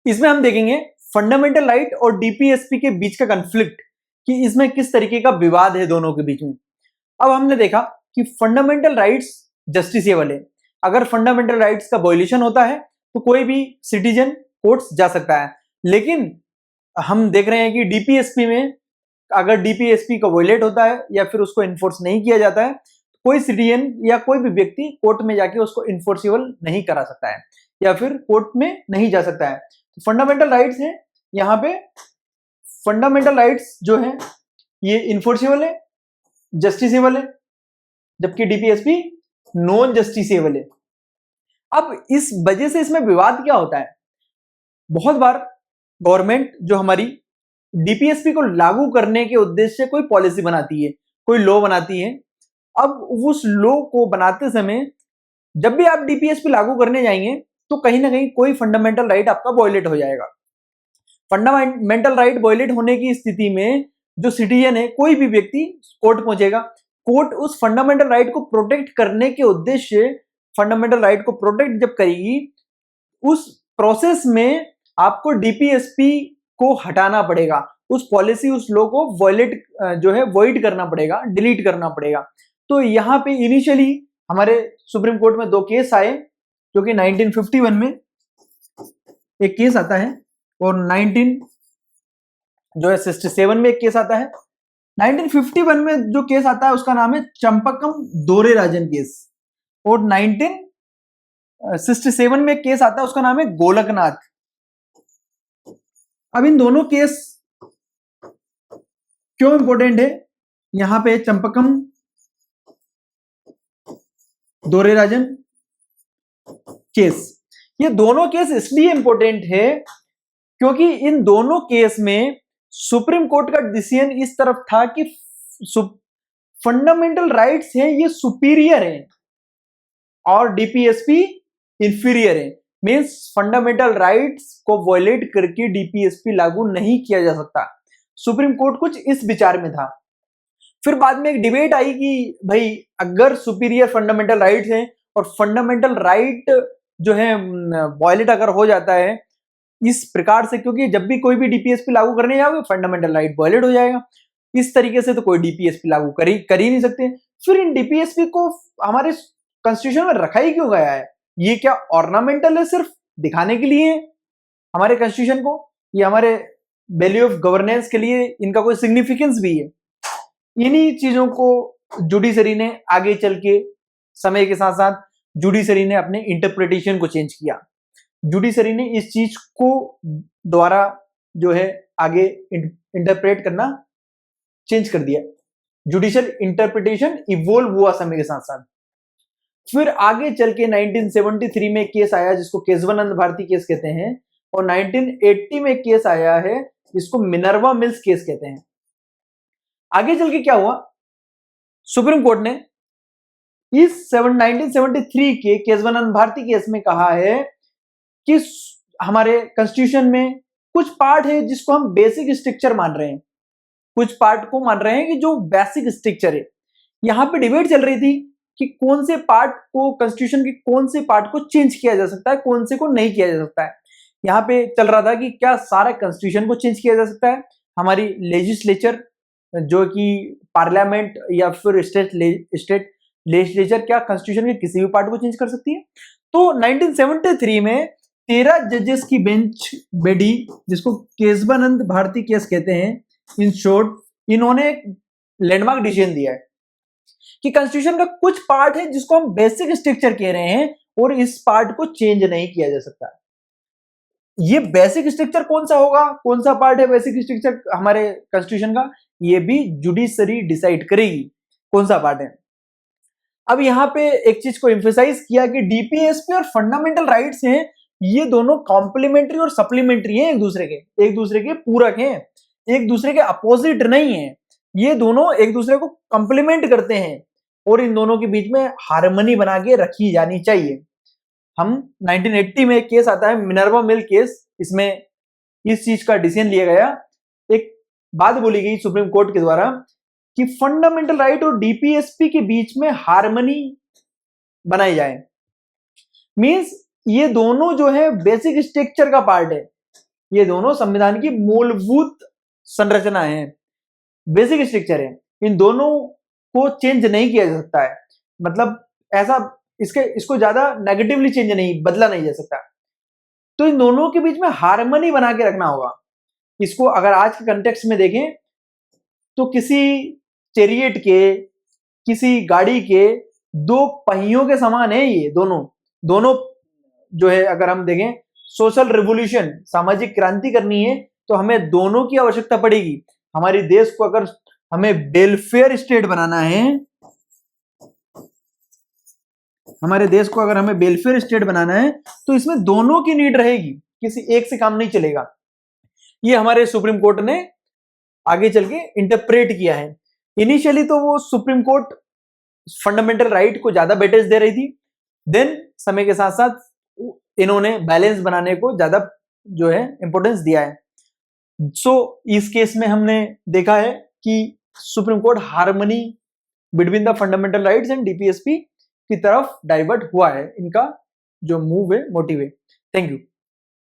इसमें हम देखेंगे फंडामेंटल राइट और डीपीएसपी के बीच का कंफ्लिक्ट, कि इसमें किस तरीके का विवाद है दोनों के बीच में। अब हमने देखा कि फंडामेंटल राइट्स जस्टिसेबल है। अगर फंडामेंटल राइट्स का वायलेशन होता है तो कोई भी सिटीजन कोर्ट्स जा सकता है, लेकिन हम देख रहे हैं कि डीपीएसपी में अगर डीपीएसपी का वायलेट होता है या फिर उसको इन्फोर्स नहीं किया जाता है, कोई सिटीजन या कोई भी व्यक्ति कोर्ट में जाके उसको इन्फोर्सिबल नहीं करा सकता है या फिर कोर्ट में नहीं जा सकता है। तो फंडामेंटल राइट्स है, यहाँ पे फंडामेंटल राइट्स जो है ये इन्फोर्सिबल है, जस्टिसेबल है, जबकि डीपीएसपी नॉन जस्टिसेबल है। अब इस वजह से इसमें विवाद क्या होता है, बहुत बार गवर्नमेंट जो हमारी डीपीएसपी को लागू करने के उद्देश्य से कोई पॉलिसी बनाती है, कोई लॉ बनाती है। अब उस लॉ को बनाते समय जब भी आप डीपीएसपी लागू करने जाएंगे तो कहीं ना कहीं कोई फंडामेंटल राइट आपका वायलेट हो जाएगा। फंडामेंटल राइट वायलेट होने की स्थिति में जो सिटीजन है, कोई भी व्यक्ति कोर्ट पहुंचेगा। कोर्ट उस फंडामेंटल राइट को प्रोटेक्ट करने के उद्देश्य से फंडामेंटल राइट को प्रोटेक्ट जब करेगी, उस प्रोसेस में आपको डीपीएसपी को हटाना पड़ेगा, उस पॉलिसी उस लॉ को वायलेट जो है वॉइड करना पड़ेगा, डिलीट करना पड़ेगा। तो यहाँ पे इनिशियली हमारे सुप्रीम कोर्ट में दो केस आए, जो कि 1951 में एक केस आता है और 1967 में एक केस आता है। 1951 में जो केस आता है उसका नाम है चंपकम दोरेराजन केस, और 1967 में एक केस आता है उसका नाम है गोलकनाथ। अब इन दोनों केस क्यों इंपॉर्टेंट है, यहां पे चंपकम दोरेराजन केस, ये दोनों केस इसलिए इंपॉर्टेंट है क्योंकि इन दोनों केस में सुप्रीम कोर्ट का डिसीजन इस तरफ था कि फंडामेंटल राइट्स हैं ये सुपीरियर हैं और डीपीएसपी इंफीरियर है। मींस फंडामेंटल राइट्स को वायलेट करके डीपीएसपी लागू नहीं किया जा सकता। सुप्रीम कोर्ट कुछ इस विचार में था। फिर बाद में एक डिबेट आई कि भाई अगर सुपीरियर फंडामेंटल राइट्स हैं और फंडामेंटल राइट जो है वायलेट अगर हो जाता है इस प्रकार से, क्योंकि जब भी कोई भी डीपीएसपी लागू करने जाओगे फंडामेंटल राइट वायलेट हो जाएगा, इस तरीके से तो कोई डीपीएसपी लागू कर ही नहीं सकते। फिर इन डीपीएसपी को हमारे कॉन्स्टिट्यूशन में रखा ही क्यों गया है, ये क्या ऑर्नामेंटल है, सिर्फ दिखाने के लिए हमारे कॉन्स्टिट्यूशन को, ये हमारे वैल्यू ऑफ गवर्नेंस के लिए इनका कोई सिग्निफिकेंस भी है। इन्हीं चीजों को जुडिशरी ने आगे चल के समय के साथ साथ जुडिशरी ने अपने इंटरप्रिटेशन को चेंज किया। जुडिशरी ने इस चीज को द्वारा जो है आगे इंटरप्रेट करना चेंज कर दिया। जुडिशियल इंटरप्रिटेशन इवोल्व हुआ समय के साथ साथ। फिर आगे चल के 1973 में केस आया जिसको केशवानंद भारती केस कहते हैं, और 1980 में केस आया है जिसको मिनर्वा मिल्स केस कहते हैं। आगे चल के क्या हुआ, सुप्रीम कोर्ट ने इस 1973 के केशवानंद भारती केस में कहा है कि हमारे कॉन्स्टिट्यूशन में कुछ पार्ट है जिसको हम बेसिक स्ट्रक्चर मान रहे हैं, कुछ पार्ट को मान रहे हैं कि जो बेसिक स्ट्रक्चर है। यहां पे डिबेट चल रही थी कि कौन से पार्ट को, कॉन्स्टिट्यूशन के कौन से पार्ट को चेंज किया जा सकता है, कौन से को नहीं किया जा सकता है। यहाँ पे चल रहा था कि क्या सारा कॉन्स्टिट्यूशन को चेंज किया जा सकता है, हमारी लेजिस्लेचर जो कि पार्लियामेंट या फिर स्टेट लेजिस्लेचर क्या कॉन्स्टिट्यूशन के किसी भी पार्ट को चेंज कर सकती है। तो 1973 में 13 जजेस की बेंच बैठी जिसको केशवानंद भारती केस कहते हैं, इन शॉर्ट, इन्होंने एक लैंडमार्क डिसीजन दिया है कि कॉन्स्टिट्यूशन का कुछ पार्ट है जिसको हम बेसिक स्ट्रक्चर कह रहे हैं और इस पार्ट को चेंज नहीं किया जा सकता। ये बेसिक स्ट्रक्चर कौन सा होगा, कौन सा पार्ट है बेसिक स्ट्रक्चर हमारे कॉन्स्टिट्यूशन का, ये भी जुडिशरी डिसाइड करेगी कौन सा पार्ट है। अब यहां पे एक चीज को एम्फेसाइज किया कि डीपीएसपी और फंडामेंटल राइट्स हैं ये दोनों कॉम्प्लीमेंट्री और सप्लीमेंट्री हैं, एक दूसरे के पूरक हैं, एक दूसरे के अपोजिट नहीं है। ये दोनों एक दूसरे को कॉम्प्लीमेंट करते हैं और इन दोनों के बीच में हार्मनी बना के रखी जानी चाहिए। हम 1980 में एक केस आता है मिनर्वा मिल केस, इसमें इस चीज का डिसीजन लिया गया। एक बात बोली गई सुप्रीम कोर्ट के द्वारा कि फंडामेंटल राइट और डीपीएसपी के बीच में हार्मनी बनाई जाए। मींस ये दोनों जो है बेसिक स्ट्रक्चर का पार्ट है, ये दोनों संविधान की मूलभूत संरचना है, बेसिक स्ट्रक्चर है। इन दोनों को चेंज नहीं किया जा सकता है, मतलब ऐसा इसको ज्यादा नेगेटिवली चेंज नहीं, बदला नहीं जा सकता। तो इन दोनों के बीच में हार्मनी बना के रखना होगा। इसको अगर आज के कंटेक्स्ट में देखें तो किसी चैरियट के, किसी गाड़ी के दो पहियों के समान है ये दोनों जो है। अगर हम देखें सोशल रिवोल्यूशन, सामाजिक क्रांति करनी है तो हमें दोनों की आवश्यकता पड़ेगी। हमारे देश को अगर हमें वेलफेयर स्टेट बनाना है, हमारे देश को अगर हमें वेलफेयर स्टेट बनाना है तो इसमें दोनों की नीड रहेगी, किसी एक से काम नहीं चलेगा। ये हमारे सुप्रीम कोर्ट ने आगे चल के इंटरप्रेट किया है। इनिशियली तो वो सुप्रीम कोर्ट फंडामेंटल राइट को ज्यादा वेटेज दे रही थी, देन समय के साथ साथ इन्होंने बैलेंस बनाने को ज्यादा जो है इंपॉर्टेंस दिया है। सो इस केस में हमने देखा है कि supreme court harmony between the fundamental rights and DPSP की तरफ डाइवर्ट हुआ है। इनका जो मूव है, मोटिव है। Thank you.